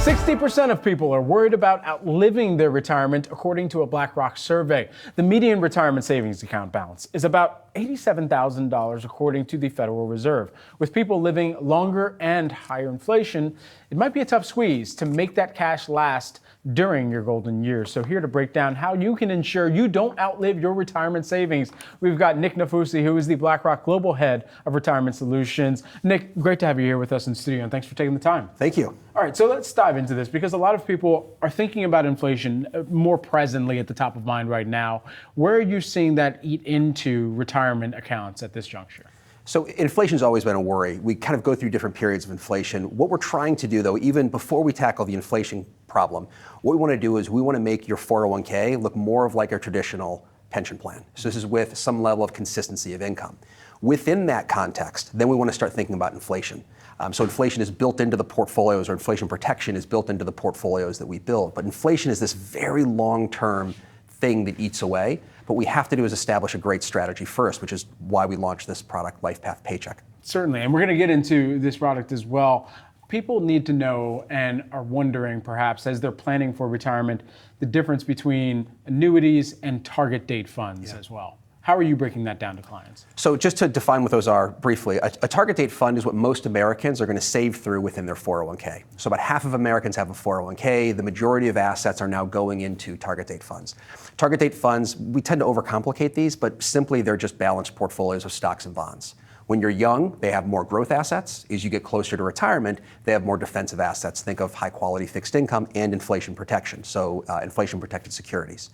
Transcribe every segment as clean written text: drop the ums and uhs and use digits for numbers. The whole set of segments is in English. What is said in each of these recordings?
60% of people are worried about outliving their retirement, according to a BlackRock survey. The median retirement savings account balance is about $87,000, according to the Federal Reserve. With people living longer and higher inflation, it might be a tough squeeze to make that cash last during your golden years. So here to break down how you can ensure you don't outlive your retirement savings, we've got Nick Nafusi, who is the BlackRock Global Head of Retirement Solutions. Nick, great to have you here with us in studio, and thanks for taking the time. Thank you. All right, so let's dive into this because a lot of people are thinking about inflation more presently at the top of mind right now. Where are you seeing that eat into retirement accounts at this juncture? So inflation's always been a worry. We kind of go through different periods of inflation. What we're trying to do, though, even before we tackle the inflation problem, what we want to do is we want to make your 401k look more of like a traditional pension plan. So this is with some level of consistency of income. Within that context, then we want to start thinking about inflation. So inflation is built into the portfolios, or inflation protection is built into the portfolios that we build. But inflation is this very long-term thing that eats away. What we have to do is establish a great strategy first, which is why we launched this product, LifePath Paycheck. Certainly, and we're going to get into this product as well. People need to know and are wondering, perhaps, as they're planning for retirement, the difference between annuities and target date funds as well. How are you breaking that down to clients? So just to define what those are briefly, a target date fund is what most Americans are going to save through within their 401k. So about half of Americans have a 401k. The majority of assets are now going into target date funds. Target date funds, we tend to overcomplicate these, but simply they're just balanced portfolios of stocks and bonds. When you're young, they have more growth assets. As you get closer to retirement, they have more defensive assets. Think of high quality fixed income and inflation protection, so inflation protected securities.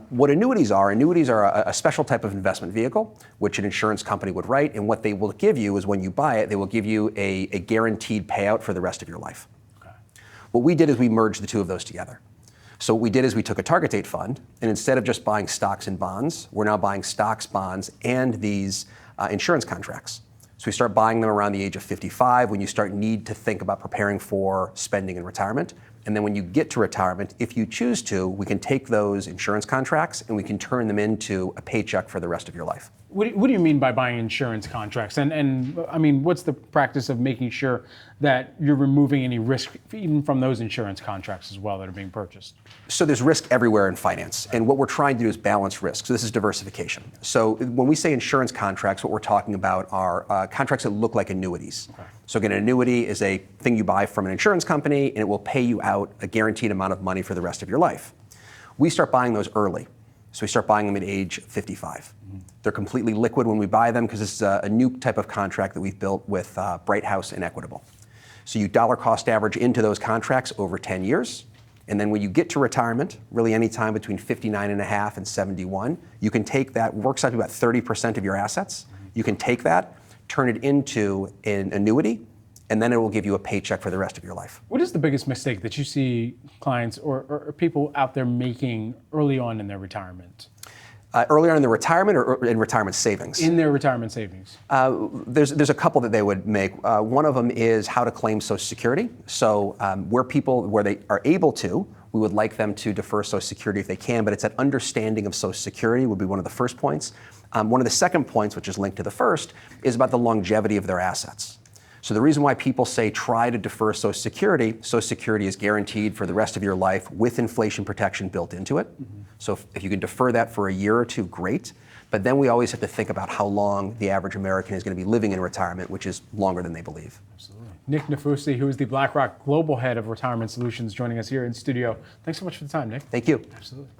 What annuities are a special type of investment vehicle, which an insurance company would write, and what they will give you is when you buy it, they will give you a guaranteed payout for the rest of your life. Okay. What we did is we merged the two of those together. So what we did is we took a target date fund, and instead of just buying stocks and bonds, we're now buying stocks, bonds, and these insurance contracts. So we start buying them around the age of 55 when you need to think about preparing for spending in retirement. And then when you get to retirement, if you choose to, we can take those insurance contracts and we can turn them into a paycheck for the rest of your life. What do you mean by buying insurance contracts? And I mean, what's the practice of making sure that you're removing any risk even from those insurance contracts as well that are being purchased? So there's risk everywhere in finance. And what we're trying to do is balance risk. So this is diversification. So when we say insurance contracts, what we're talking about are contracts that look like annuities. Okay. So again, an annuity is a thing you buy from an insurance company and it will pay you out a guaranteed amount of money for the rest of your life. We start buying those early. So we start buying them at age 55. Mm-hmm. They're completely liquid when we buy them because this is a new type of contract that we've built with Bright House and Equitable. So you dollar cost average into those contracts over 10 years. And then when you get to retirement, really any time between 59 and a half and 71, you can take that, works out to about 30% of your assets. Mm-hmm. You can take that, turn it into an annuity, and then it will give you a paycheck for the rest of your life. What is the biggest mistake that you see clients or people out there making early on in their retirement? Early on in their retirement or in retirement savings? In their retirement savings. There's a couple that they would make. One of them is how to claim Social Security. So where they are able to, we would like them to defer Social Security if they can, but it's that understanding of Social Security would be one of the first points. One of the second points, which is linked to the first, is about the longevity of their assets. So the reason why people say try to defer Social Security is guaranteed for the rest of your life with inflation protection built into it. Mm-hmm. So if you can defer that for a year or two, great. But then we always have to think about how long the average American is going to be living in retirement, which is longer than they believe. Absolutely. Nick Nafusi, who is the BlackRock Global Head of Retirement Solutions, joining us here in studio. Thanks so much for the time, Nick. Thank you. Absolutely.